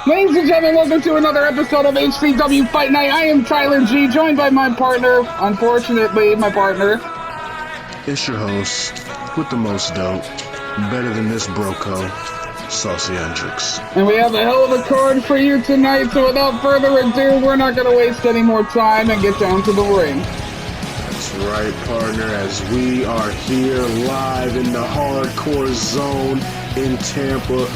Ladies and gentlemen, welcome to another episode of HCW Fight Night. I am Tyler G, joined by my partner, unfortunately, my partner. It's your host, with the most dope, better than this broco, Saucy Hendrix. And we have a hell of a card for you tonight, so without further ado, we're not going to waste any more time and get down to the ring. That's right, partner, as we are here live in the hardcore zone in Tampa,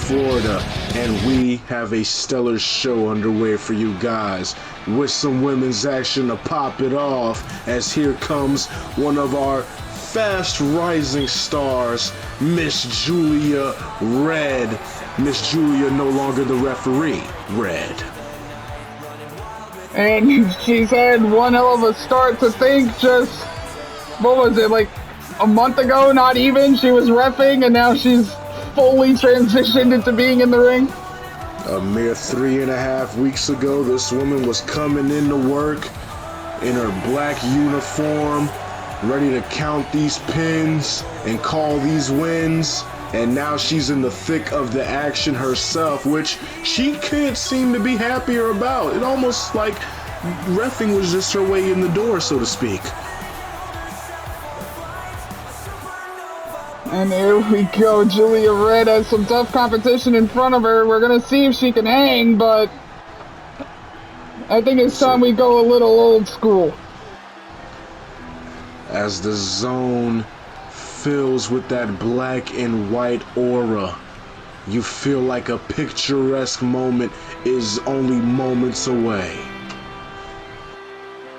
Florida, and we have a stellar show underway for you guys with some women's action to pop it off, as here comes one of our fast rising stars, Miss Julia Red. Miss Julia no longer the referee, Red. And she's had one hell of a start to think just, what was it, like a month ago, not even, she was reffing and now she's fully transitioned into being in the ring. A mere 3.5 weeks ago, this woman was coming into work in her black uniform, ready to count these pins and call these wins, and now she's in the thick of the action herself, which she can't seem to be happier about. It almost like reffing was just her way in the door, so to speak. And here we go. Julia Red has some tough competition in front of her. We're going to see if she can hang, but I think it's time we go a little old school. As the zone fills with that black and white aura, you feel like a picturesque moment is only moments away.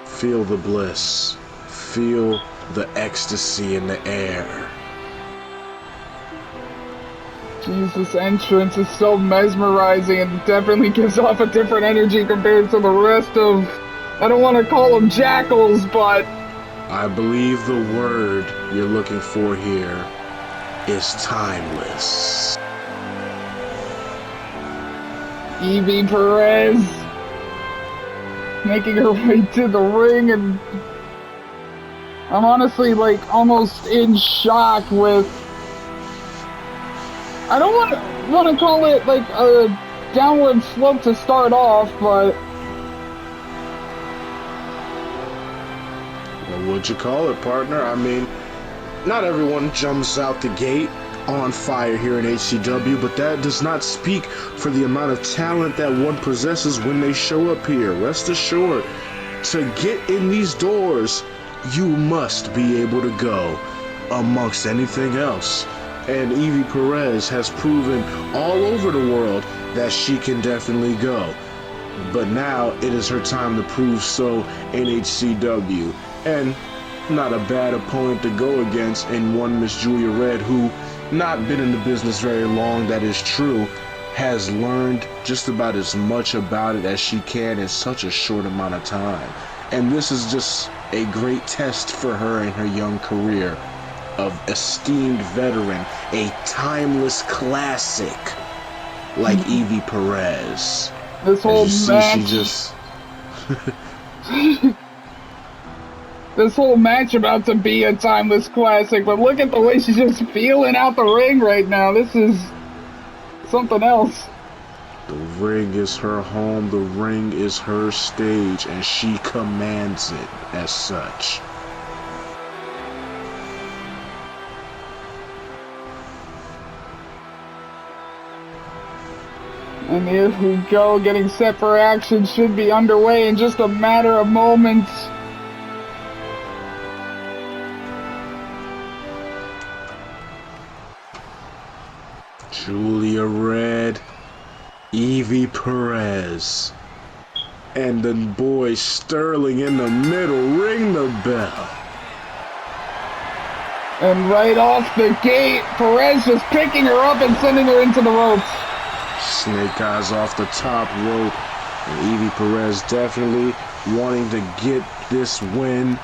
Feel the bliss. Feel the ecstasy in the air. Jesus, entrance is so mesmerizing and definitely gives off a different energy compared to the rest of, I don't want to call them jackals, but I believe the word you're looking for here is timeless. Evie Perez making her way to the ring, and I'm honestly like almost in shock with, I don't want to call it like a downward slope to start off, but What would you call it, partner? I mean, not everyone jumps out the gate on fire here in HCW, but that does not speak for the amount of talent that one possesses when they show up here. Rest assured, to get in these doors, you must be able to go amongst anything else. And Evie Perez has proven all over the world that she can definitely go. But now it is her time to prove so in HCW. And not a bad opponent to go against in one Miss Julia Red, who not been in the business very long, that is true, has learned just about as much about it as she can in such a short amount of time. And this is just a great test for her in her young career of esteemed veteran, a timeless classic like Evie Perez. this whole match, this whole match about to be a timeless classic, but look at the way she's just feeling out the ring right now. This is something else. The ring is her home, the ring is her stage, and she commands it as such. And here we go, getting set for action, should be underway in just a matter of moments. Julia Red, Evie Perez, and the boy Sterling in the middle. Ring the bell. And right off the gate, Perez just picking her up and sending her into the ropes. Snake eyes off the top rope, and Evie Perez definitely wanting to get this win,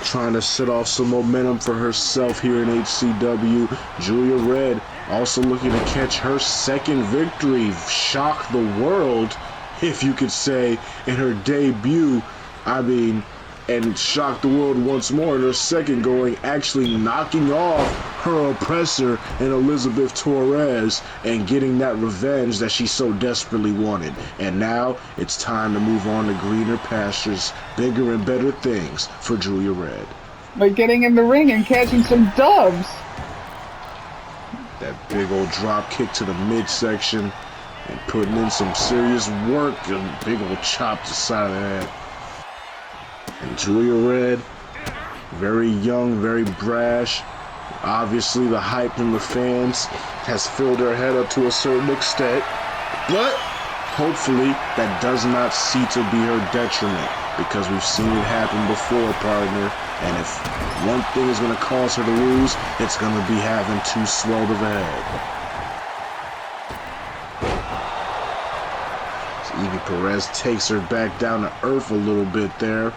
trying to set off some momentum for herself here in HCW. Julia Red also looking to catch her second victory, shock the world, if you could say, in her debut. I mean, and shock the world once more in her second going, actually knocking off her oppressor in Elizabeth Torres and getting that revenge that she so desperately wanted. And now it's time to move on to greener pastures, bigger and better things for Julia Red. Like getting in the ring and catching some dubs. That big old drop kick to the midsection and putting in some serious work, a big old chop to the side of the head. And Julia Red, very young, very brash. Obviously, the hype from the fans has filled her head up to a certain extent. But hopefully, that does not see to be her detriment, because we've seen it happen before, partner. And if one thing is going to cause her to lose, it's going to be having too swelled of a head. So Evie Perez takes her back down to earth a little bit there.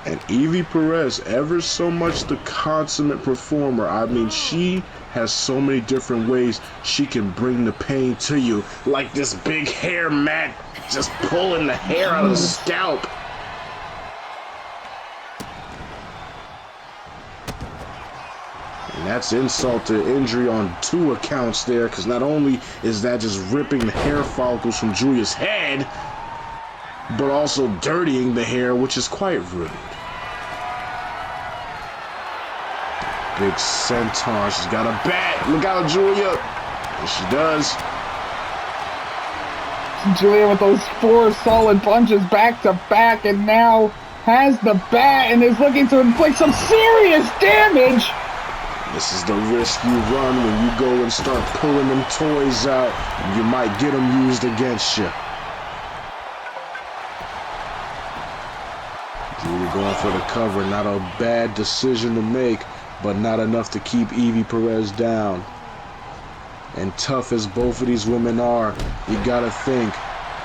And Evie Perez, ever so much the consummate performer. I mean, she has so many different ways she can bring the pain to you. Like this big hair mat, just pulling the hair out of the scalp. And that's insult to injury on two accounts there, because not only is that just ripping the hair follicles from Julia's head, but also dirtying the hair, which is quite rude. Big senton. She's got a bat. Look out, Julia. And she does. Julia with those 4 solid punches back to back, and now has the bat and is looking to inflict some serious damage. This is the risk you run when you go and start pulling them toys out. You might get them used against you. Julia going for the cover. Not a bad decision to make, but not enough to keep Evie Perez down. And tough as both of these women are, you gotta think,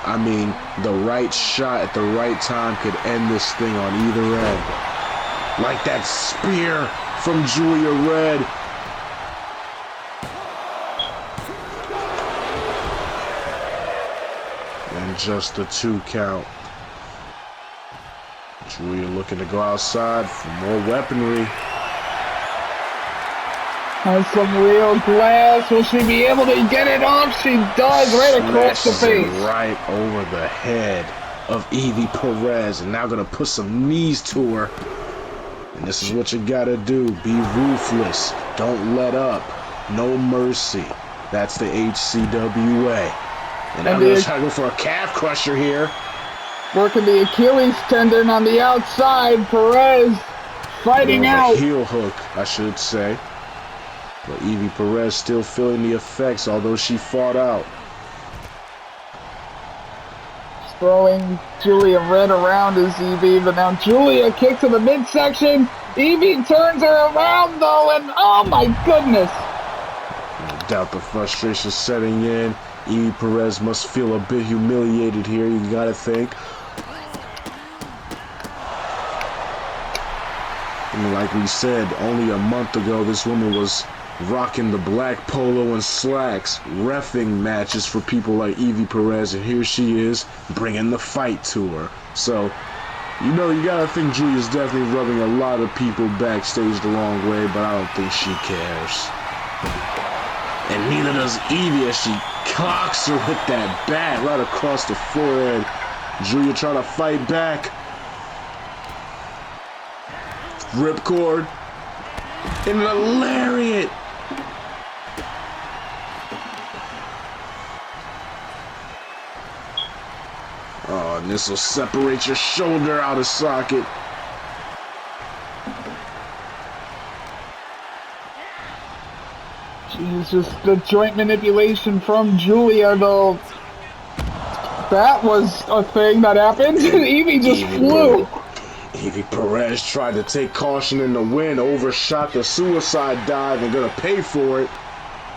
I mean, the right shot at the right time could end this thing on either end. Like that spear from Julia Red. And just a 2 count. Julia looking to go outside for more weaponry. Has some real glass. Will she be able to get it off? She does, right across the face. Right over the head of Evie Perez. And now gonna put some knees to her. And this is what you gotta do. Be ruthless. Don't let up. No mercy. That's the HCW way. And I'm gonna try to go for a calf crusher here. Working the Achilles tendon on the outside. Perez fighting out. Heel hook, I should say. But Evie Perez still feeling the effects, although she fought out. Throwing Julia Red around is Evie, but now Julia kick to the midsection. Evie turns her around though, and oh my goodness! No doubt the frustration setting in. Evie Perez must feel a bit humiliated here, you gotta think. And like we said, only a month ago, this woman was rocking the black polo and slacks, reffing matches for people like Evie Perez, and here she is bringing the fight to her. So, you know, you gotta think Julia's definitely rubbing a lot of people backstage the wrong way, but I don't think she cares. And neither does Evie as she clocks her with that bat right across the forehead. Julia trying to fight back. Ripcord. And a lariat. Oh, and this will separate your shoulder out of socket. Jeez, just the joint manipulation from Julia, though. That was a thing that happened. Evie just flew. Evie Perez tried to take caution in the wind, overshot the suicide dive, and gonna pay for it.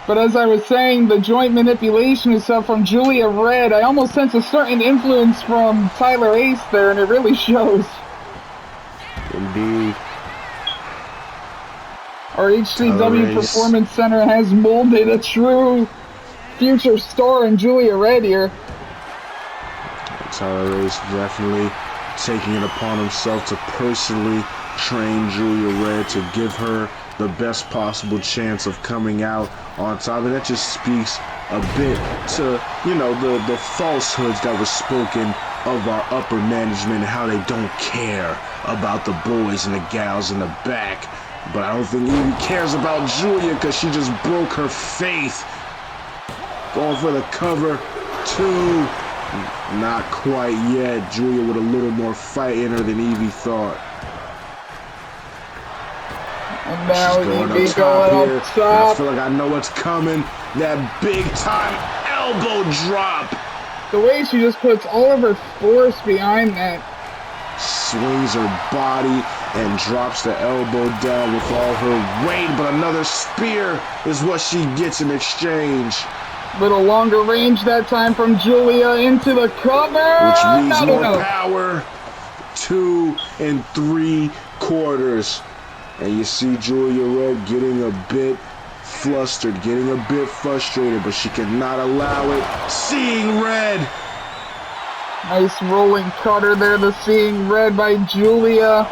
But as I was saying, the joint manipulation and stuff from Julia Red, I almost sense a certain influence from Tyler Ace there, and it really shows. Indeed. Our HCW Performance Center has molded a true future star in Julia Red here. Tyler Race definitely taking it upon himself to personally train Julia Red to give her the best possible chance of coming out on top. And that just speaks a bit to, you know, the falsehoods that were spoken of our upper management and how they don't care about the boys and the gals in the back. But I don't think Evie cares about Julia because she just broke her faith. Going for the cover, 2. Not quite yet. Julia with a little more fight in her than Evie thought. And now She's going Evie up top going here. up top. I feel like I know what's coming. That big time elbow drop. The way she just puts all of her force behind that. Swings her body and drops the elbow down with all her weight. But another spear is what she gets in exchange. Little longer range that time from Julia into the cover. Which means more no. power. 2 3/4. And you see Julia Red getting a bit flustered, getting a bit frustrated, but she cannot allow it. Seeing red. Nice rolling cutter there, the Seeing Red by Julia.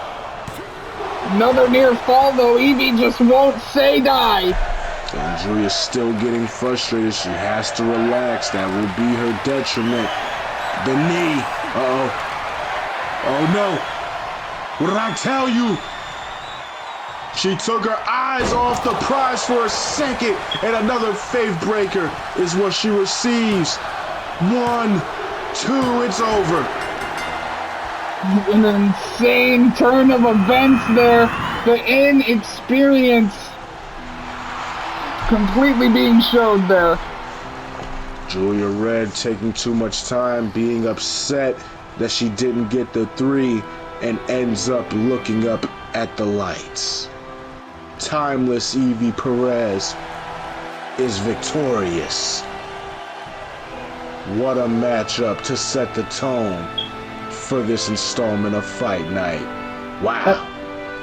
Another near fall though, Evie just won't say die. And Julia's still getting frustrated. She has to relax. That will be her detriment. The knee. Uh-oh. Oh no. What did I tell you? She took her eyes off the prize for a second, and another faith breaker is what she receives. 1, 2, it's over. An insane turn of events there. The inexperience completely being showed there. Julia Red taking too much time, being upset that she didn't get the 3, and ends up looking up at the lights. Timeless Evie Perez is victorious. What a matchup to set the tone for this installment of Fight Night. Wow.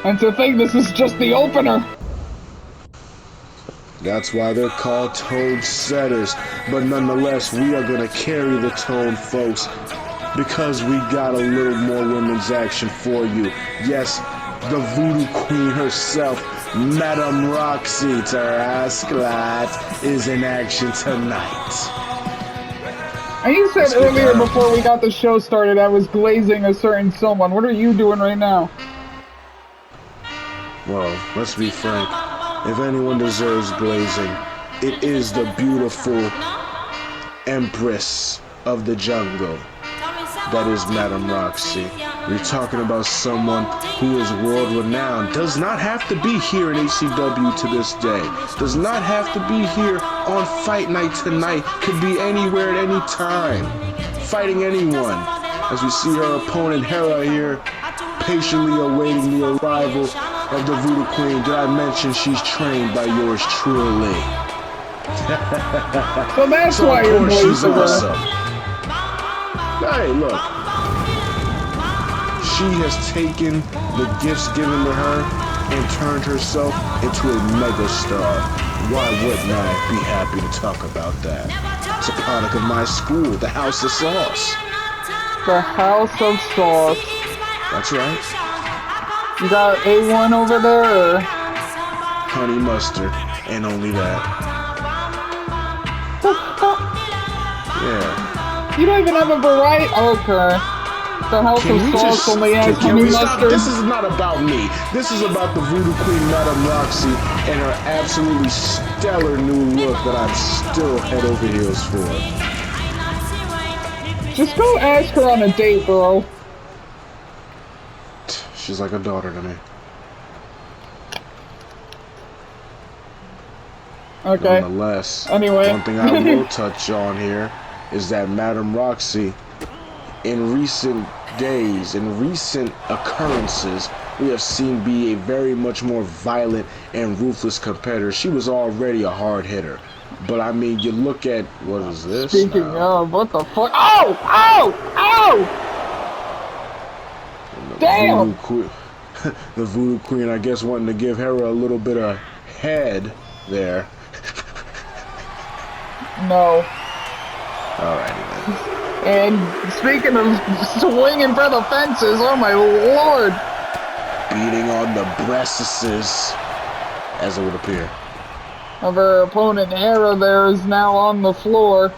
And to think this is just the opener. That's why they're called tone setters. But nonetheless, we are going to carry the tone, folks, because we got a little more women's action for you. Yes, the Voodoo Queen herself, Madame Roxy Tarasclat, is in action tonight. And you said earlier before we got the show started I was glazing a certain someone. What are you doing right now? Well, let's be frank. If anyone deserves glazing, it is the beautiful Empress of the Jungle. That is Madame Roxy. We're talking about someone who is world-renowned. Does not have to be here in HCW to this day. Does not have to be here on Fight Night tonight. Could be anywhere at any time. Fighting anyone. As we see her opponent Hera here, patiently awaiting the arrival of the Voodoo Queen. Did I mention she's trained by yours truly? So that's why you're blazing her. Awesome. Hey, look. She has taken the gifts given to her and turned herself into a megastar. Why wouldn't I be happy to talk about that? It's a product of my school, the House of Sauce. The House of Sauce. That's right. You got A1 over there, or? Honey mustard, and only that. Yeah. You don't even have a variety? Okay. The House of Sauce only has honey mustard. This is not about me. This is about the Voodoo Queen, Madame Roxy, and her absolutely stellar new look that I'm still head over heels for. Just go ask her on a date, bro. She's like a daughter to me. Okay. Nonetheless, anyway. One thing I will touch on here is that Madame Roxy, in recent days, in recent occurrences, we have seen be a very much more violent and ruthless competitor. She was already a hard hitter. But I mean, you look at, what is this? Speaking of, what the fuck? Oh! Oh! Oh! Damn! The Voodoo Queen, I guess, wanting to give Hera a little bit of head there. No. Alrighty then. And speaking of swinging for the fences, oh my lord. Beating on the breasts, as it would appear. Of her opponent, Hera, there is now on the floor.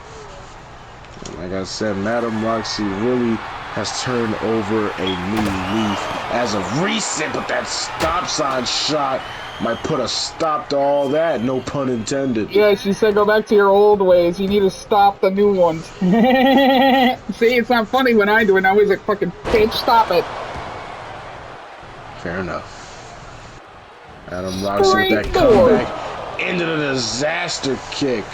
Like I said, Madam Roxy really has turned over a new leaf as of recent, but that stop sign shot might put a stop to all that, no pun intended. Yeah, she said go back to your old ways. You need to stop the new ones. See, it's not funny when I do it. Now he's like, fucking bitch, stop it. Fair enough. Madam Roxy with that comeback into the disaster kick.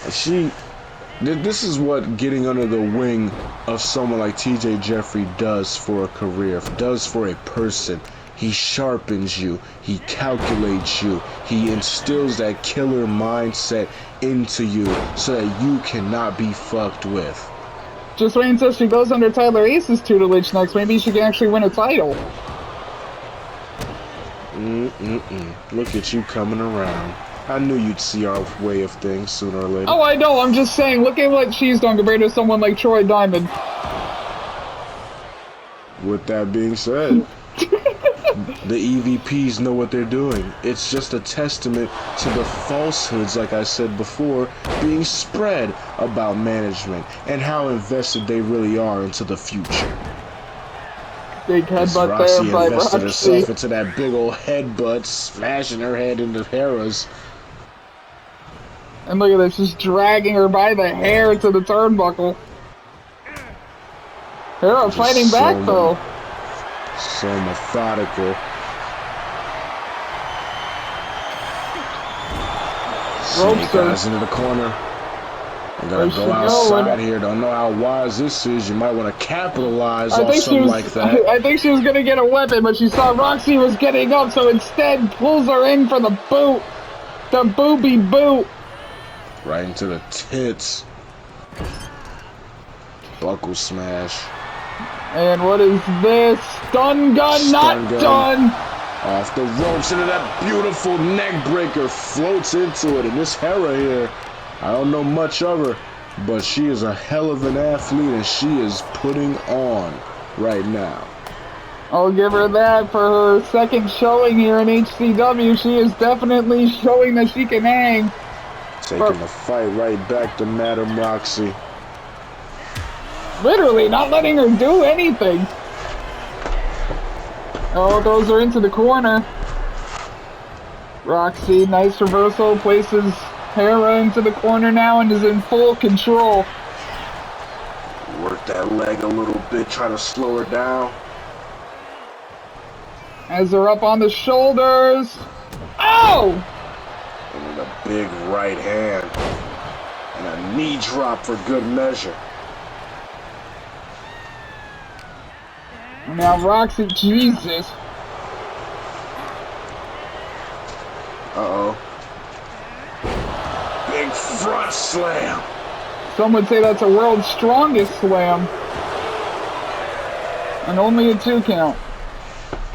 And this is what getting under the wing of someone like TJ Jeffrey does for a career, does for a person. He sharpens you, he calculates you, he instills that killer mindset into you so that you cannot be fucked with. Just wait until she goes under Tyler Ace's tutelage next. Maybe she can actually win a title. Look at you coming around. I knew you'd see our way of things sooner or later. Oh, I know. I'm just saying, look at what she's done compared to someone like Troy Diamond. With that being said, the EVPs know what they're doing. It's just a testament to the falsehoods, like I said before, being spread about management and how invested they really are into the future. Big headbutt there by invested Roxy. herself into that big old headbutt, smashing her head into Hera's. And look at this, just dragging her by the hair to the turnbuckle. Hera fighting back, though. So methodical. Snake eyes into the corner. I'm gonna go outside here. Don't know how wise this is. You might want to capitalize off something like that. I think she was gonna get a weapon, but she saw Roxy was getting up, so instead pulls her in for the boot. The booby boot. Right into the tits. Buckle smash. And what is this? Stun gun, not done. Off the ropes into that beautiful neck breaker. Floats into it. And this Hera here, I don't know much of her, but she is a hell of an athlete and she is putting on right now. I'll give her that for her second showing here in HCW. She is definitely showing that she can hang. Taking the fight right back to Madam Roxy. Literally not letting her do anything. Oh, throws her into the corner. Roxy, nice reversal, places Hera into the corner now and is in full control. Work that leg a little bit, try to slow her down. Has her up on the shoulders. Oh! And a big right hand. And a knee drop for good measure. Now Roxy, Jesus. Uh-oh. Big front slam. Some would say that's a world's strongest slam. And only a 2 count.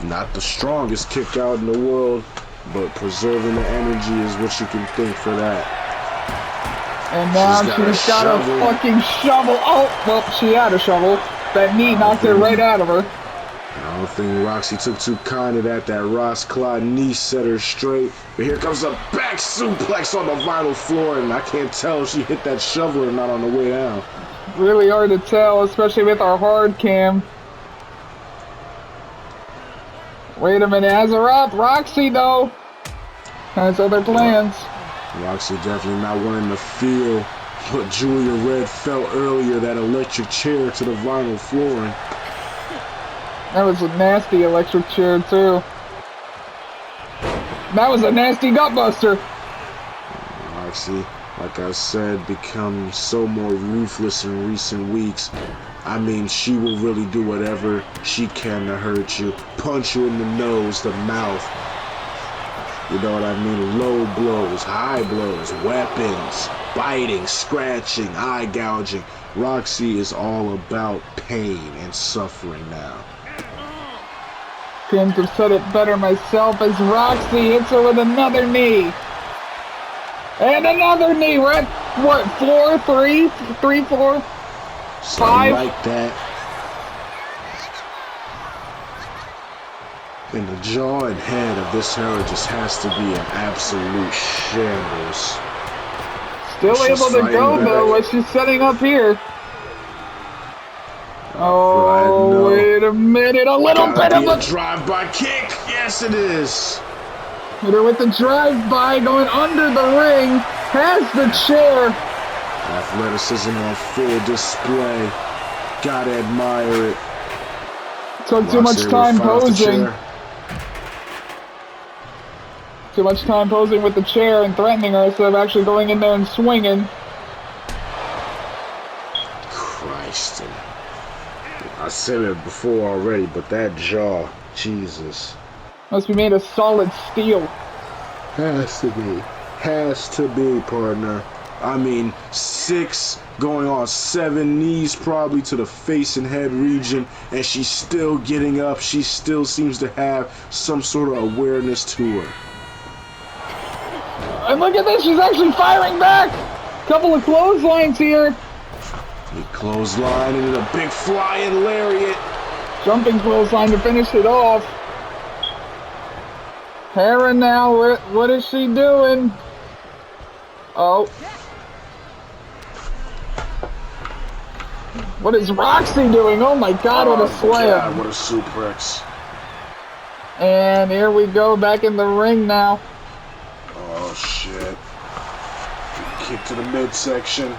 Not the strongest kick out in the world, but preserving the energy is what you can think for that. And now she's got a fucking shovel. Oh, well, she had a shovel. That knee knocked it right out of her. I don't think Roxy took too kind of that. That Ross Claw knee set her straight. But here comes a back suplex on the vinyl floor, and I can't tell if she hit that shovel or not on the way down. Really hard to tell, especially with our hard cam. Wait a minute, has her up. Roxy, though, has other plans. Roxy definitely not wanting to feel what Julia Red felt earlier, that electric chair to the vinyl flooring. That was a nasty electric chair, too. That was a nasty gutbuster. Roxy, like I said, become so more ruthless in recent weeks. I mean, she will really do whatever she can to hurt you. Punch you in the nose, the mouth. You know what I mean? Low blows, high blows, weapons, biting, scratching, eye gouging. Roxy is all about pain and suffering now. Couldn't have said it better myself as Roxy hits her with another knee. And another knee. We're at what, 4, 3, 3, 4, 5? Something like that. And the jaw and head of this hero just has to be an absolute shambles. Still She's able to go fighting though, back. what she's setting up here. God, Oh, no. wait a minute, a little bit Gotta be of a drive-by kick. Yes, it is. hit her with the drive-by, going under the ring, has the chair. Athleticism on full display. Gotta admire it. Took too much Roxy time will fight off the posing. chair. Too much time posing with the chair and threatening her instead of actually going in there and swinging. Christ. I said it before already, but that jaw, Jesus. Must be made of solid steel. Has to be. Has to be, partner. I mean, 6 going on 7 knees probably to the face and head region, and she's still getting up. She still seems to have some sort of awareness to her. And look at this, she's actually firing back! Couple of clotheslines here. A clothesline and then a big flying lariat. Jumping clothesline to finish it off. Hera now, what is she doing? Oh. What is Roxy doing? Oh my god, what a slam. God, what a suplex. And here we go, back in the ring now. Oh, shit. Kick to the midsection.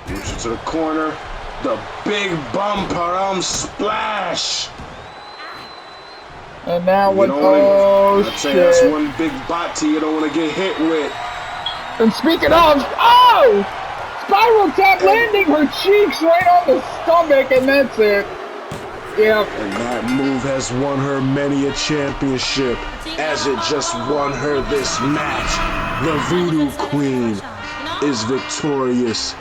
Moves it to the corner. The big bumper splash. And now what? I'd say Oh that's shit. one big body you don't want to get hit with. And speaking of, oh! Spiral tap landing her cheeks right on the stomach, and that's it. Yep. And that move has won her many a championship, as it just won her this match. The Voodoo Queen is victorious.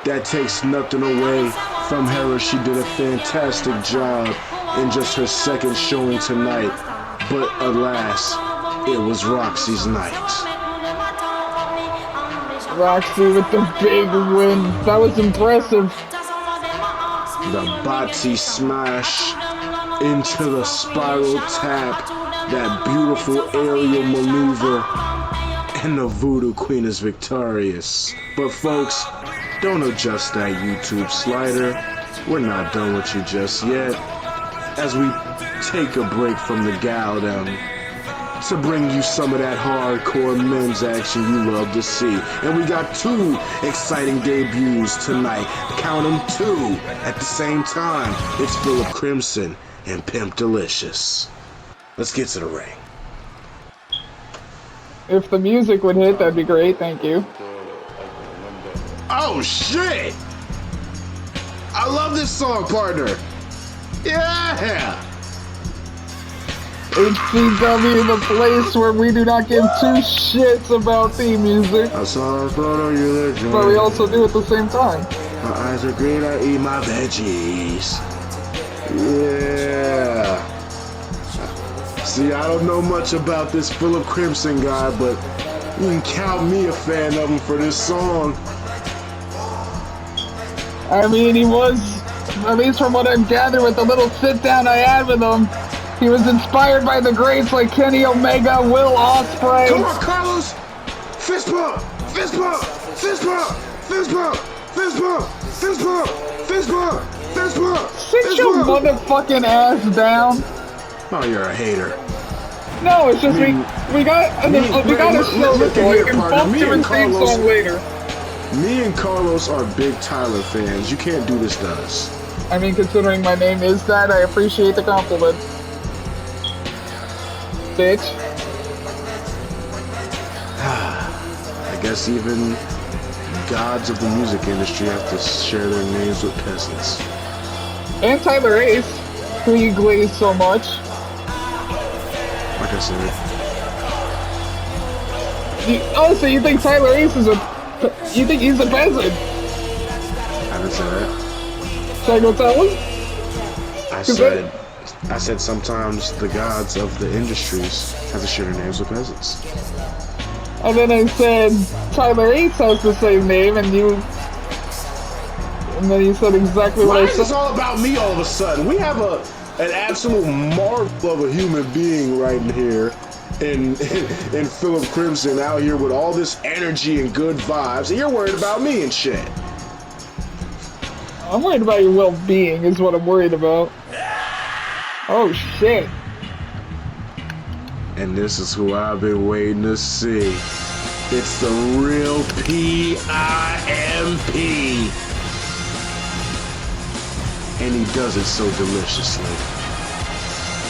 That takes nothing away from Hera. She did a fantastic job in just her second showing tonight. But alas, it was Roxy's night. Roxy with the big win. That was impressive. The body smash into the spiral tap. That beautiful aerial maneuver. And the Voodoo Queen is victorious. But folks, don't adjust that YouTube slider. We're not done with you just yet. As we take a break from the Galdem to bring you some of that hardcore men's action you love to see. And we got 2 exciting debuts tonight. Count them 2 at the same time. It's Philip Crimson and Pimp Delicious. Let's get to the ring. If the music would hit, that'd be great. Thank you. Oh shit! I love this song, partner. Yeah! HCW, the place where we do not give 2 shits about theme music, I saw a photo you look but we also do at the same time. My eyes are green, I eat my veggies. Yeah. See, I don't know much about this Philip Crimson guy, but you can count me a fan of him for this song. I mean, he was, at least from what I've gathered with the little sit-down I had with him, he was inspired by the greats like Kenny Omega, Will Ospreay. Come on, Carlos! Fist bump! Fist bump! Fist bump! Fist bump! Fist bump! Fist bump! Fist bump! Fist bump! Sit your motherfucking ass down. Oh, you're a hater. No, it's just we got a show this way. You can bump to his theme song later. Me and Carlos are big Tyler fans. You can't do this to us. I mean, considering my name is that, I appreciate the compliment. Bitch. I guess even gods of the music industry have to share their names with peasants. And Tyler Ace, who you glaze so much. Like I said. So you think Tyler Ace is you think he's a peasant? I didn't say that. Should I go tell him? I said sometimes the gods of the industries have to share their names with peasants. And then I said, Tyler Ace has the same name, and then you said exactly what I said. Why is this all about me all of a sudden? We have an absolute marvel of a human being right here in Philip Crimson out here with all this energy and good vibes, and you're worried about me and shit. I'm worried about your well-being is what I'm worried about. Oh, shit. And this is who I've been waiting to see. It's the real PIMP. And he does it so deliciously.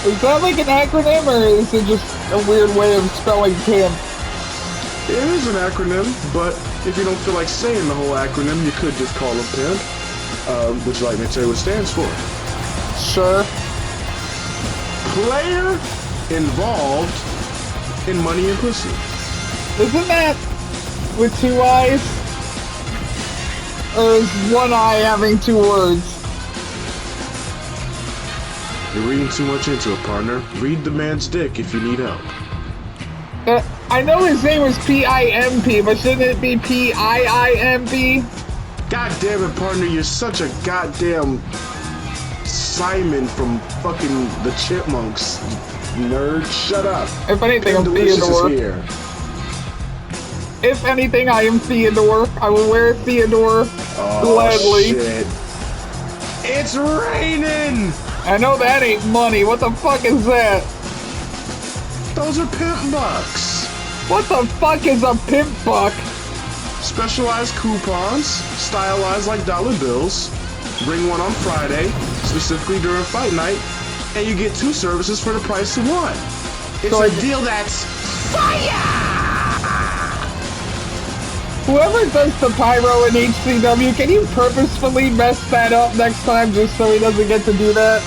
Is that like an acronym, or is it just a weird way of spelling pimp? It is an acronym, but if you don't feel like saying the whole acronym, you could just call him PIMP. Would you like me to tell you what it stands for? Sure. Player involved in money and pussy. Isn't that with two eyes? Or is one eye having two words? You're reading too much into it, partner. Read the man's dick if you need help. I know his name was P-I-M-P, but shouldn't it be P-I-I-M-P? God damn it, partner, you're such a goddamn Simon from fucking the Chipmunks, nerd. Shut up. If anything, I'm Delicious Theodore. is here. If anything, I am Theodore. I will wear Theodore gladly. Shit. It's raining! I know that ain't money. What the fuck is that? Those are pimp bucks. What the fuck is a pimp buck? Specialized coupons, stylized like dollar bills. Bring one on Friday, specifically during fight night, and you get 2 services for the price of 1. It's So a deal that's fire! Whoever does the pyro in HCW, can you purposefully mess that up next time just so he doesn't get to do that?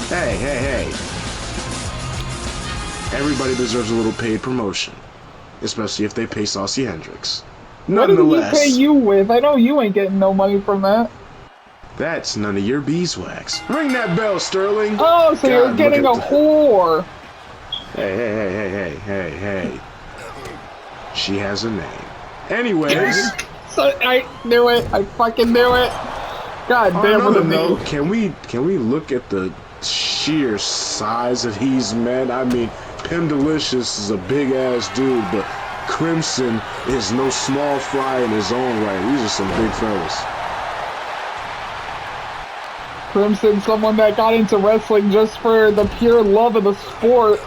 Hey. Everybody deserves a little paid promotion. Especially if they pay Saucy Hendrix. What did he Nonetheless, pay you with? I know you ain't getting no money from that. that's none of your beeswax. Ring that bell, Sterling. Oh, so you're getting a whore. Hey. She has a name. Anyways. So I knew it. I fucking knew it. God damn On it. another note, can we look at the sheer size of these men? I mean, Pim Delicious is a big ass dude, but Crimson is no small fry in his own right. These are some big fellas. Crimson, someone that got into wrestling just for the pure love of the sport.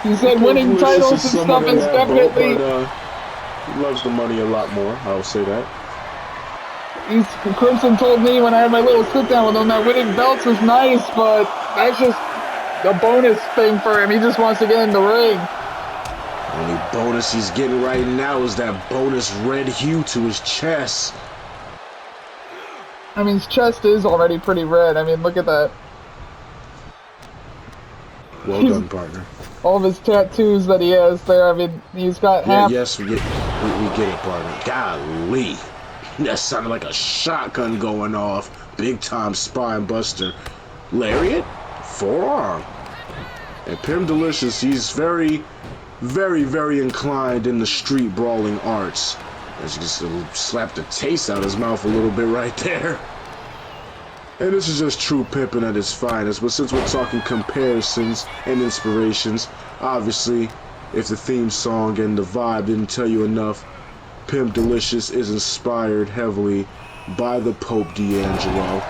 He said winning titles and stuff is definitely... he loves the money a lot more, I'll say that. Crimson told me when I had my little sit down with him that winning belts was nice, but that's just a bonus thing for him. He just wants to get in the ring. Only bonus he's getting right now is that bonus red hue to his chest. I mean, his chest is already pretty red. I mean, look at that. Well done, partner. All of his tattoos that he has there, I mean, he's got half... Yes, we get it, partner. Golly. That sounded like a shotgun going off. Big time spine buster. Lariat? Forearm. And Pim Delicious, he's very, very, very inclined in the street brawling arts. As you just slap the taste out of his mouth a little bit right there. And this is just true pimping at its finest. But since we're talking comparisons and inspirations, obviously, if the theme song and the vibe didn't tell you enough, Pimp Delicious is inspired heavily by the Pope D'Angelo.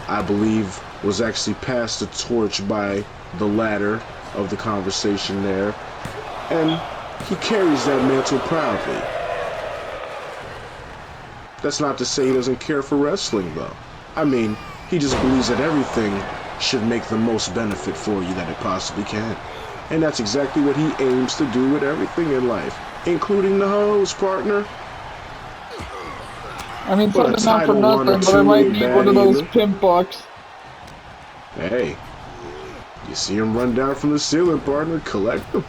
I believe was actually passed the torch by the latter of the conversation there. And he carries that mantle proudly. That's not to say he doesn't care for wrestling, though. I mean, he just believes that everything should make the most benefit for you that it possibly can. And that's exactly what he aims to do with everything in life, including the hoes, partner. I mean, something not for nothing, but I might need one of those pimp bucks. Hey, you see him run down from the ceiling, partner, collect them.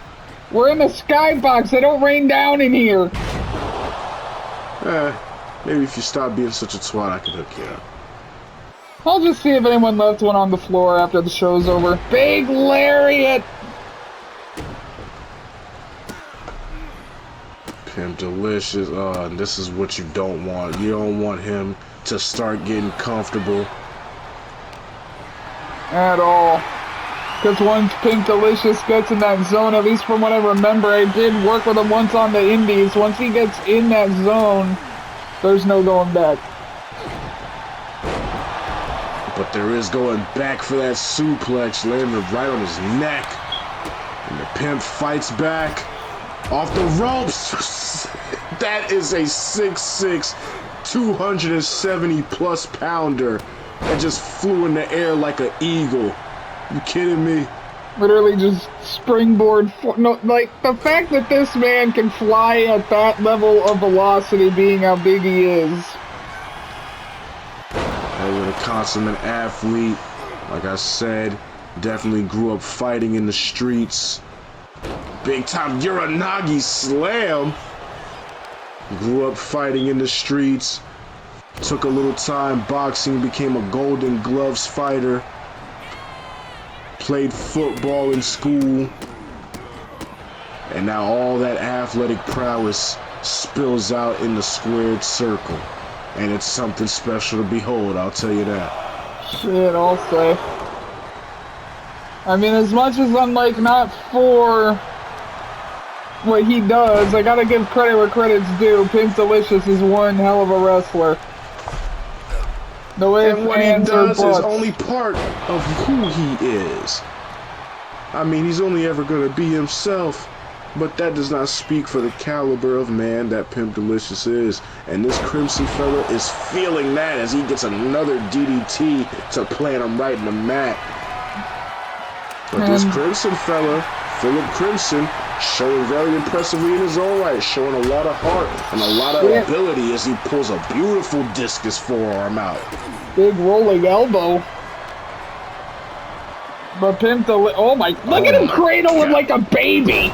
We're in the skybox, they don't rain down in here. Maybe if you stop being such a twat, I can hook you up. I'll just see if anyone left one on the floor after the show's over. Big lariat! Pimp Delicious, this is what you don't want. You don't want him to start getting comfortable. At all. Because once Pimp Delicious gets in that zone, at least from what I remember, I did work with him once on the indies. Once he gets in that zone, there's no going back. But there is going back for that suplex, landing right on his neck. And the Pimp fights back. Off the ropes. That is a 6'6", 270-plus pounder that just flew in the air like an eagle. You kidding me? Literally just springboard. No, like, the fact that this man can fly at that level of velocity, being how big he is. He was a consummate athlete. Like I said, definitely grew up fighting in the streets. Big time Uranagi slam. Grew up fighting in the streets. Took a little time boxing, became a Golden Gloves fighter. Played football in school. And now all that athletic prowess spills out in the squared circle. And it's something special to behold, I'll tell you that. Shit, I'll say. I mean, as much as I'm, like, not for what he does, I gotta give credit where credit's due. Pimp Delicious is one hell of a wrestler. The way and what he does is only part of who he is. I mean, he's only ever gonna be himself. But that does not speak for the caliber of man that Pimp Delicious is. And this Crimson fella is feeling that as he gets another DDT to plant him right in the mat. But this Crimson fella, Philip Crimson, showing very impressively in his own right, showing a lot of heart and a lot of ability as he pulls a beautiful discus forearm out. Big rolling elbow. But Pimp oh my, look at him cradle him like a baby.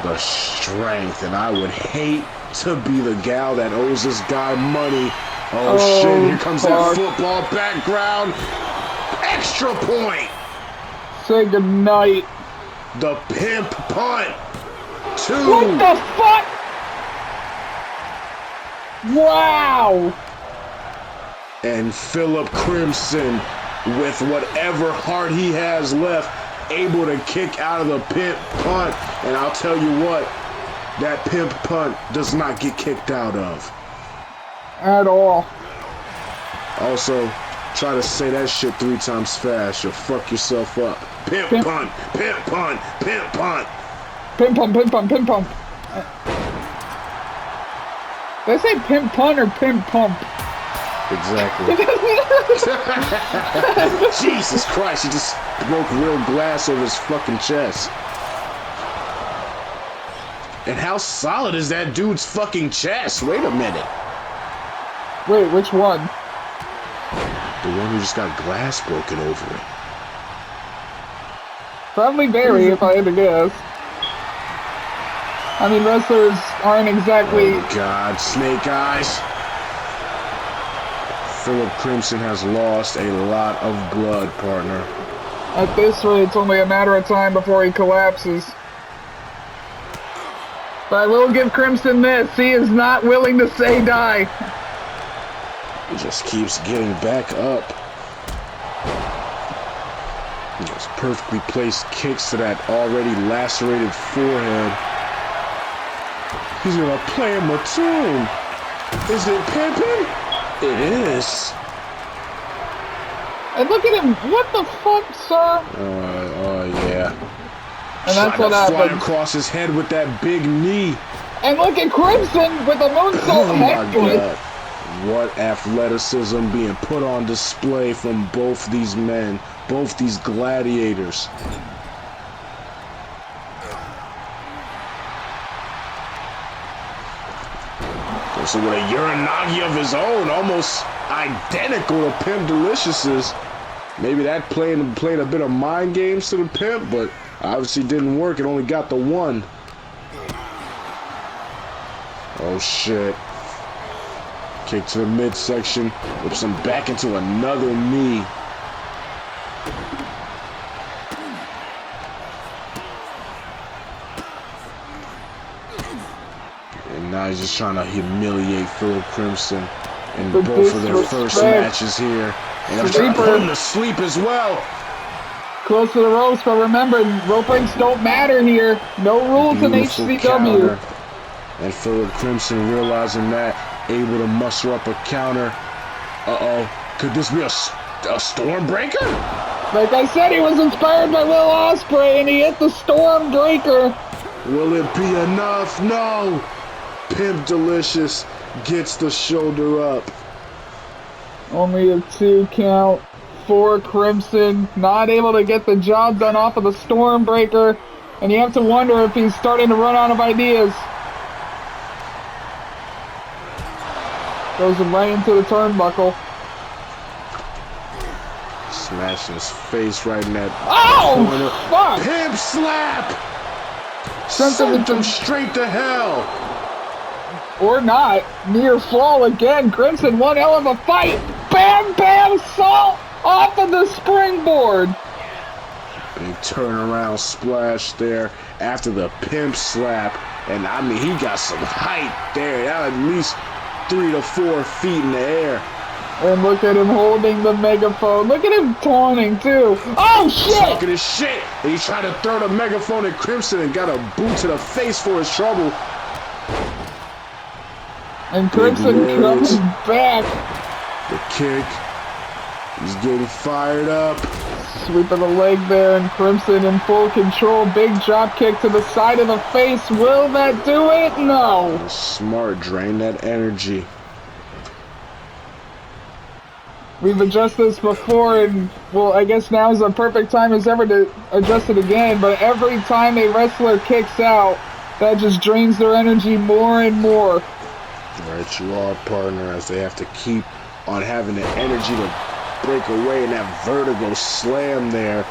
The strength, and I would hate to be the gal that owes this guy money. Oh shit, here comes that football background. Extra point. Say goodnight. The Pimp punt. 2. What the fuck? Wow. And Philip Crimson, with whatever heart he has left, able to kick out of the Pimp punt. And I'll tell you what, that Pimp punt does not get kicked out of. At all. Also, try to say that shit 3 times fast. You'll fuck yourself up. Pimp punt, Pimp punt, Pimp punt. Pimp pump, Pimp pump, Pimp pump. Did I say Pimp punt or Pimp pump? Exactly. Jesus Christ, he just broke real glass over his fucking chest. And how solid is that dude's fucking chest? Wait a minute. Wait, which one? The one who just got glass broken over it. Probably Barry, if I had to guess. I mean, wrestlers aren't exactly... Oh God, Snake Eyes. Philip Crimson has lost a lot of blood, partner. At this rate, it's only a matter of time before he collapses. But I will give Crimson this. He is not willing to say die. He just keeps getting back up. Those perfectly placed kicks to that already lacerated forehead. He's gonna play him a tune. Is it pimpin'? It is. And look at him. What the fuck, sir? Oh, yeah. And that's what happened. Fly across his head with that big knee. And look at Crimson with a moonsault headbutt. What athleticism being put on display from both these men, both these gladiators. So with a Uranagi of his own, almost identical to Pimp Delicious's. Maybe that played a bit of mind games to the Pimp, but obviously didn't work. It only got the one. Oh shit. Kick to the midsection, whips him back into another knee. guys just trying to humiliate Philip Crimson in The both of their first disrespect. matches here. And they're trying to put him to sleep as well. Close to the ropes, but remember, rope breaks don't matter here. No rules Beautiful in HCW. counter. And Philip Crimson realizing that, able to muster up a counter. Uh-oh. Could this be a Stormbreaker? Like I said, he was inspired by Will Ospreay, and he hit the Stormbreaker. Will it be enough? No. Pimp Delicious gets the shoulder up. Only a 2 count for Crimson. Not able to get the job done off of the Stormbreaker. And you have to wonder if he's starting to run out of ideas. Goes right into the turnbuckle. Smashing his face right in that corner. Oh, fuck! Pimp slap! Sent him straight to hell. Or not. Near fall again. Crimson, one hell of a fight. Bam, bam, salt off of the springboard. Big turnaround splash there after the pimp slap. And I mean, he got some height there. At least 3 to 4 feet in the air. And look at him holding the megaphone. Look at him taunting, too. Oh, shit! Talking his shit. And he tried to throw the megaphone at Crimson and got a boot to the face for his trouble. And Crimson comes back. The kick. He's getting fired up. Sweep of the leg there, and Crimson in full control. Big drop kick to the side of the face. Will that do it? No. Smart, drain that energy. We've addressed this before, and well, I guess now is the perfect time as ever to address it again. But every time a wrestler kicks out, that just drains their energy more and more. Right, you are, partner, as they have to keep on having the energy to break away in that vertigo slam there.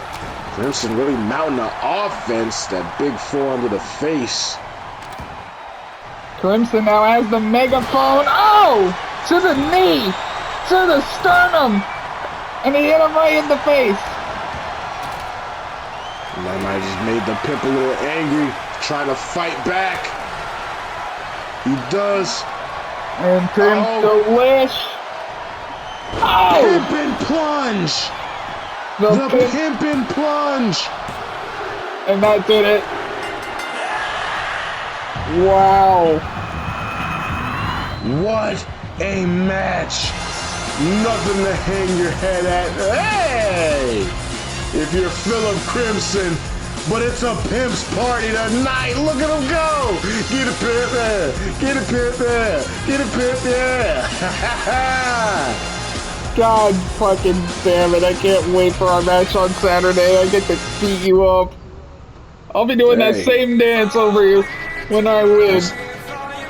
Crimson really mounting the offense, that big forearm to the face. Crimson now has the megaphone. Oh! To the knee! To the sternum! And he hit him right in the face. And that might have just made the Pimp a little angry, trying to fight back. He does. And Pimp Delish. Oh! Pimpin' plunge! The Pimpin' plunge! And that did it. Wow. What a match! Nothing to hang your head at. Hey! If you're Philip Crimson, but it's a pimp's party tonight. Look at him go! Get a pimp there! Get a pimp there! Get a pimp there! God fucking damn it. I can't wait for our match on Saturday. I get to beat you up. I'll be doing that same dance over you when I win.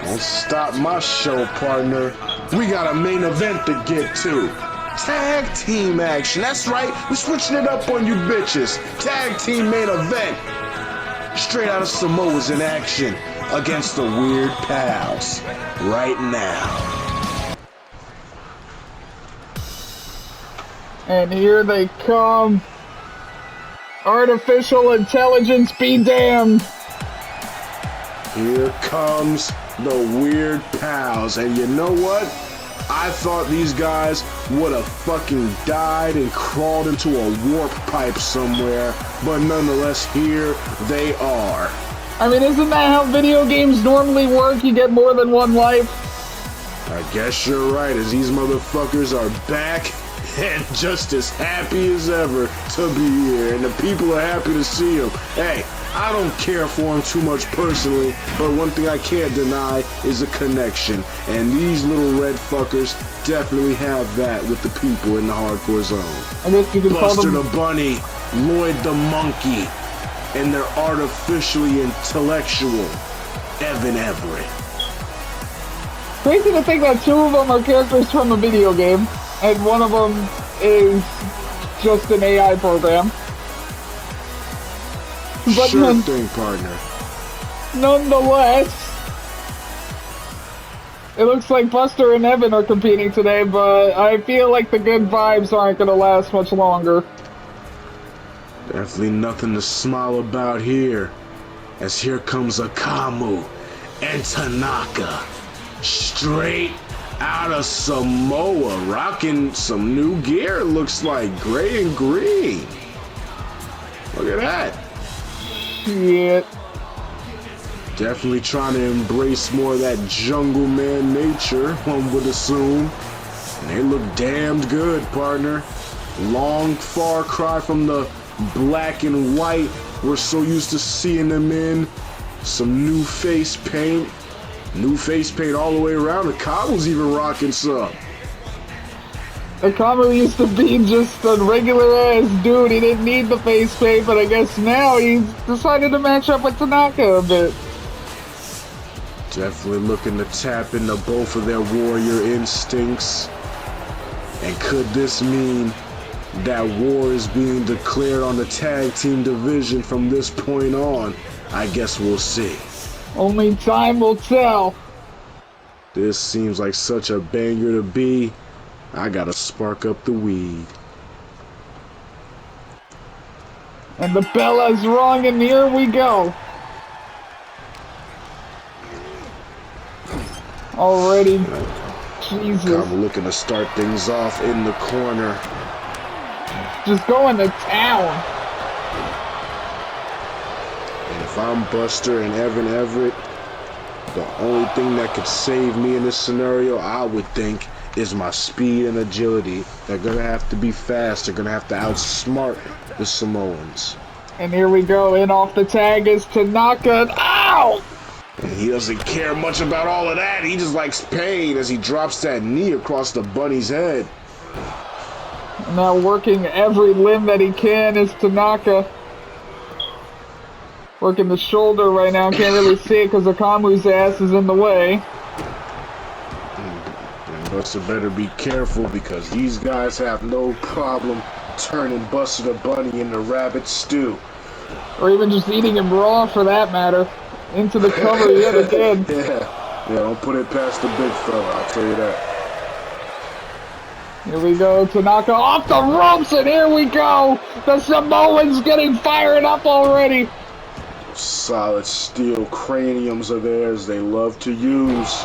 Don't stop my show, partner. We got a main event to get to. Tag team action. That's right. We're switching it up on you bitches. Tag team main event. Straight out of Samoa's in action against the Weird Pals. Right now. And here they come. Artificial intelligence be damned. Here comes the Weird Pals. And you know what? I thought these guys would have fucking died and crawled into a warp pipe somewhere. But nonetheless, here they are. I mean, isn't that how video games normally work? You get more than one life? I guess you're right, as these motherfuckers are back and just as happy as ever to be here. And the people are happy to see them. Hey, I don't care for them too much personally, but one thing I can't deny is a connection. And these little red fuckers definitely have that with the people in the hardcore zone. I guess you could call Buster them... the Bunny, Lloyd the Monkey, and their artificially intellectual Evan Everett. Crazy to think that two of them are characters from a video game, and one of them is just an AI program. But sure thing, partner. Nonetheless, it looks like Buster and Evan are competing today, but I feel like the good vibes aren't going to last much longer. Definitely nothing to smile about here, as here comes Akamu and Tanaka. Straight out of Samoa, rocking some new gear, looks like gray and green. Look at that. Shit. Definitely trying to embrace more of that jungle man nature, one would assume. And they look damned good, partner. Long far cry from the black and white we're so used to seeing them in. Some new face paint. New face paint all the way around. The Kabu's even rocking some. Akamu used to be just a regular ass dude. He didn't need the face paint, but I guess now he's decided to match up with Tanaka a bit. Definitely looking to tap into both of their warrior instincts. And could this mean that war is being declared on the tag team division from this point on? I guess we'll see. Only time will tell. This seems like such a banger to be. I gotta spark up the weed. And the bell is rung, and here we go. Already. Jesus. I'm looking to start things off in the corner. Just going to town. And if I'm Buster and Evan Everett, the only thing that could save me in this scenario, I would think, is my speed and agility. They're gonna have to be fast. They're gonna have to outsmart the Samoans. And here we go. In off the tag is Tanaka. Ow! And he doesn't care much about all of that. He just likes pain as he drops that knee across the bunny's head. And now working every limb that he can is Tanaka. Working the shoulder right now. Can't really see it because Akamu's ass is in the way. And Buster better be careful because these guys have no problem turning Buster the Bunny into rabbit stew. Or even just eating him raw for that matter. Into the cover yet again. Yeah, don't put it past the big fella, I'll tell you that. Here we go, Tanaka off the ropes, and here we go! The Samoans getting fired up already! Solid steel craniums are theirs, they love to use.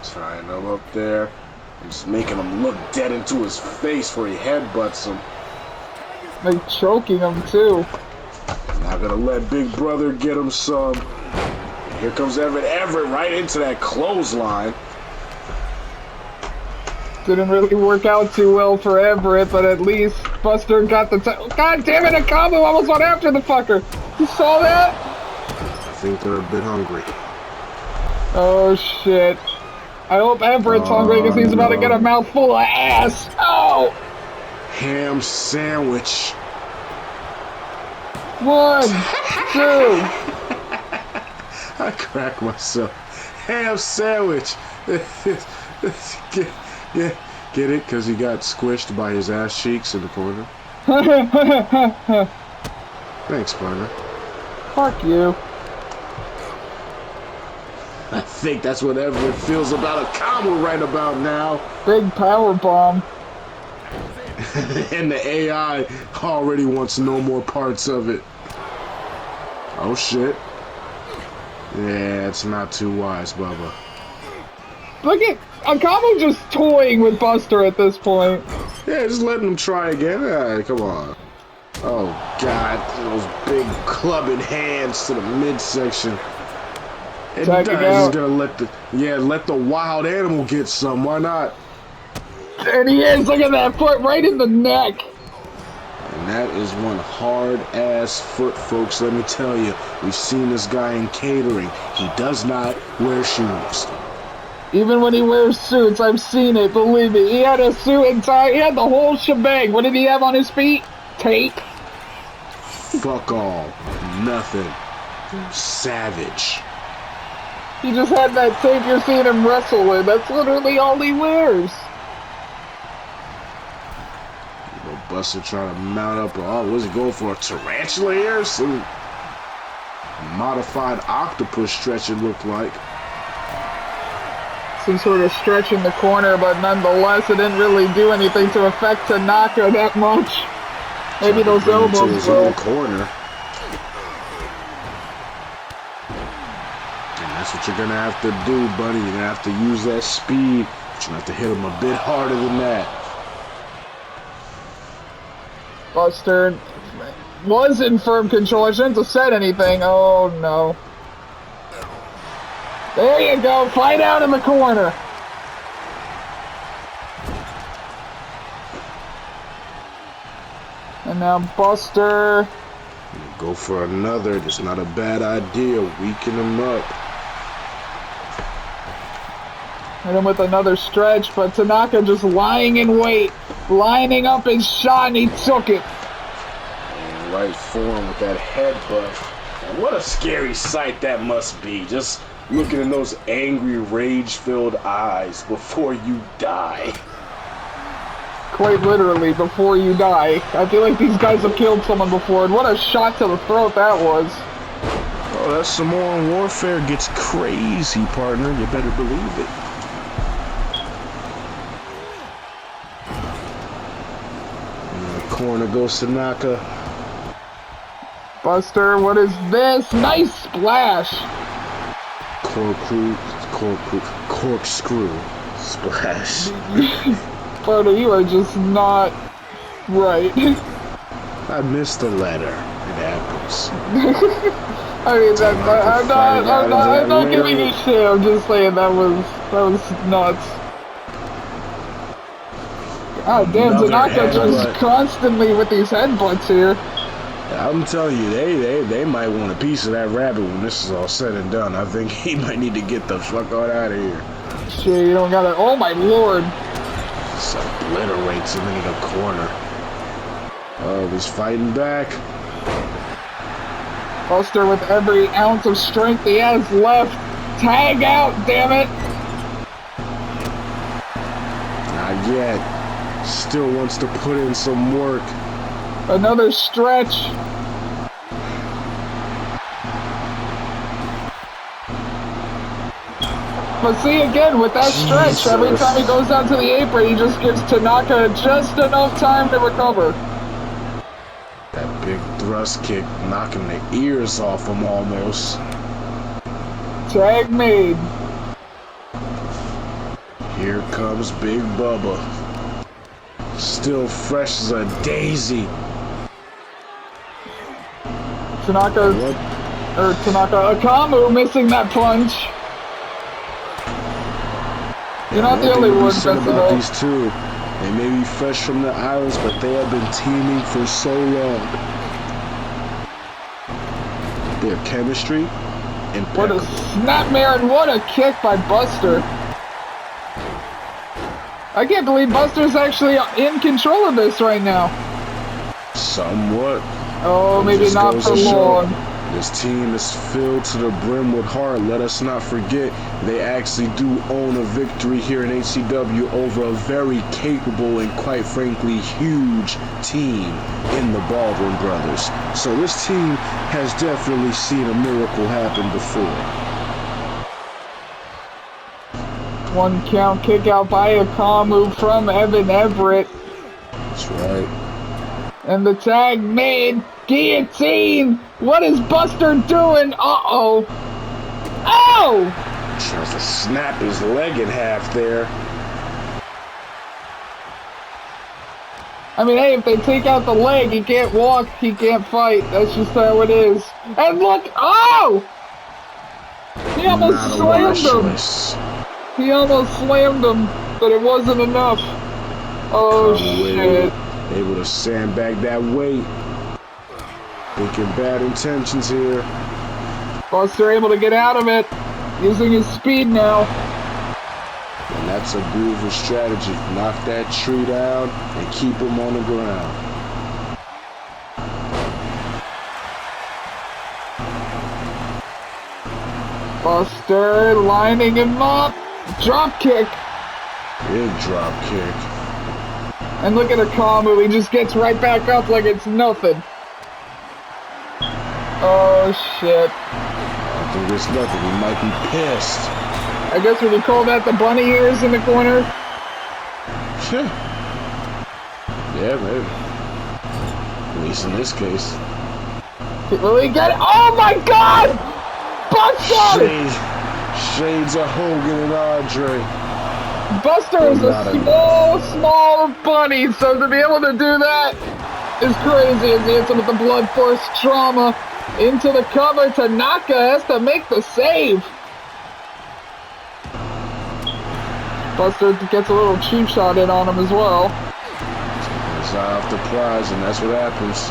Tying them up there. Just making him look dead into his face before he headbutts him. Like choking him too. Not gonna let Big Brother get him some. And here comes Everett right into that clothesline. Didn't really work out too well for Everett, but at least Buster got the God damn it, Akamu almost went after the fucker. You saw that? I think they're a bit hungry. Oh shit. I hope Everett's hungry because he's about to get a mouthful of ass. Oh! Ham sandwich. 1, 2. I crack myself. Ham sandwich. Get it? Because he got squished by his ass cheeks in the corner. Thanks, partner. Fuck you. I think that's what Everett feels about Akamu right about now. Big power bomb. And the AI already wants no more parts of it. Oh shit. Yeah, it's not too wise, Bubba. Look at Akamu just toying with Buster at this point. Yeah, just letting him try again. Come on. Oh god, those big clubbing hands to the midsection. And he's gonna let the wild animal get some. Why not? And he is. Look at that foot right in the neck. And that is one hard ass foot, folks. Let me tell you, we've seen this guy in catering. He does not wear shoes. Even when he wears suits, I've seen it. Believe me, he had a suit and tie. He had the whole shebang. What did he have on his feet? Tape. Fuck all. Nothing. Savage. He just had that tape you're seeing him wrestle in. That's literally all he wears. Buster trying to mount up. Oh, what's he going for? A tarantula here? Some modified octopus stretch, it looked like. Some sort of stretch in the corner, but nonetheless, it didn't really do anything to affect Tanaka that much. Maybe those Bring him to elbows his will. own corner. And that's what you're going to have to do, buddy. You're going to have to use that speed. But you're going to have to hit him a bit harder than that. Buster was in firm control. I shouldn't have said anything. Oh, no. There you go. Fight out in the corner. And now Buster. Go for another. It's not a bad idea. Weaken him up. Hit him with another stretch, but Tanaka just lying in wait. Lining up his shot, and he took it. And right form with that headbutt. And what a scary sight that must be. Just looking in those angry, rage-filled eyes before you die. Quite literally, before you die. I feel like these guys have killed someone before, and what a shot to the throat that was. Oh, that Samoan warfare gets crazy, partner. You better believe it. In the corner goes Tanaka. Buster, what is this? Nice splash! Corkscrew splash. Brother, you are just not right. I missed the letter. It happens. I mean, I'm not giving you shit. I'm just saying that was nuts. God damn, Tanaka just constantly with these headbutts here. I'm telling you, they might want a piece of that rabbit when this is all said and done. I think he might need to get the fuck out of here. Shit, you don't gotta. Oh my lord. Just obliterates him into the corner. Oh, he's fighting back. Buster with every ounce of strength he has left. Tag out, damn it. Not yet. Still wants to put in some work. Another stretch. But see, again, with that stretch, every time he goes down to the apron, he just gives Tanaka just enough time to recover. That big thrust kick knocking the ears off him almost. Tag made. Here comes Big Bubba. Still fresh as a daisy. Tanaka Akamu missing that punch. You're not the only one messing up. These two. They may be fresh from the islands, but they have been teaming for so long. Their chemistry impeccable. What a snapmare and what a kick by Buster. I can't believe Buster's actually in control of this right now. Somewhat. Oh, maybe not for long. This team is filled to the brim with heart. Let us not forget, they actually do own a victory here in HCW over a very capable and quite frankly huge team in the Baldwin Brothers. So this team has definitely seen a miracle happen before. One count kick out by Akamu from Evan Everett. That's right. And the tag made. Guillotine! What is Buster doing? Uh-oh. Oh! Tries to snap his leg in half there. I mean, hey, if they take out the leg, he can't walk, he can't fight. That's just how it is. And look! Oh! He almost slammed him. He almost slammed him, but it wasn't enough. Oh, shit. Able to sandbag that weight. Thinking bad intentions here. Buster able to get out of it, using his speed now. And that's a beautiful strategy. Knock that tree down and keep him on the ground. Buster lining him up. Drop kick. Big drop kick. And look at Akamu, he just gets right back up like it's nothing. Oh shit. I think it's nothing. He might be pissed. I guess we could call that the bunny ears in the corner. Yeah, maybe. At least in this case. Will he get it? Oh my God! Buster! Shades of Hogan and Andre. Buster is a small bunny, so to be able to do that is crazy as he hits him with the blood force trauma into the cover. Tanaka has to make the save. Buster gets a little cheap shot in on him as well. It's off the prize, and that's what happens.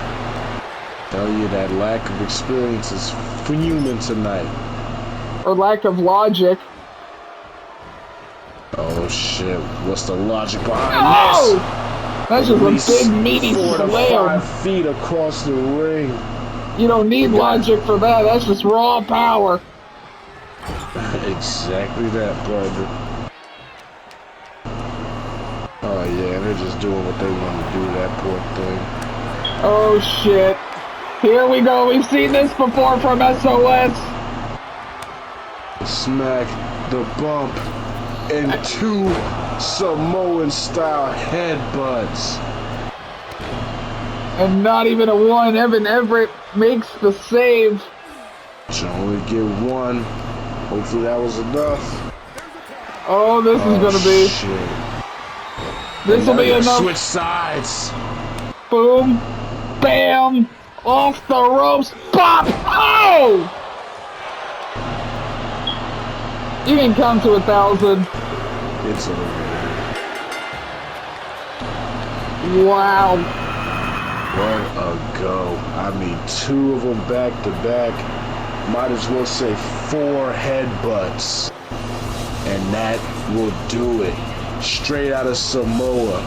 Tell you that lack of experience is fuming tonight. Or lack of logic. Oh shit, what's the logic behind this? That's just a big meaty 4 to slam. 5 feet across the ring. You don't need logic for that, that's just raw power. Exactly that, partner. Oh yeah, they're just doing what they want to do, that poor thing. Oh shit. Here we go, we've seen this before from SOS. Smack the bump and 2 Samoan-style headbutts. And not even a one. Evan Everett makes the save. Should only get 1. Hopefully that was enough. Oh, this is gonna be. Shit. This will be enough. Switch sides. Boom. Bam. Off the ropes. Pop. Oh! You can count to 1,000. It's over. Wow. What a go. I mean, 2 of them back to back. Might as well say 4 headbutts. And that will do it. Straight out of Samoa.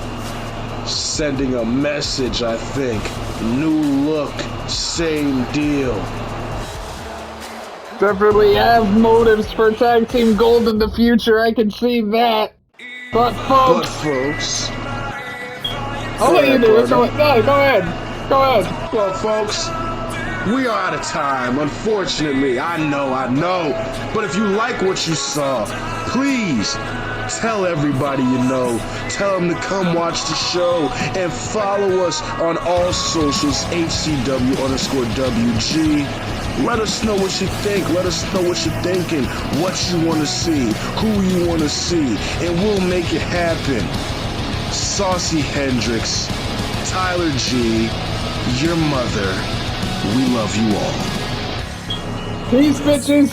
Sending a message, I think. New look, same deal. Definitely have motives for tag team gold in the future, I can see that. But folks, I'll let you do it. Go ahead. Go ahead. Well, folks, we are out of time, unfortunately. I know. But if you like what you saw, please tell everybody you know. Tell them to come watch the show and follow us on all socials, HCW_WG. Let us know what you think. Let us know what you're thinking, what you want to see, who you want to see, and we'll make it happen. Saucy Hendrix, Tyler G, your mother, we love you all. Peace, bitches.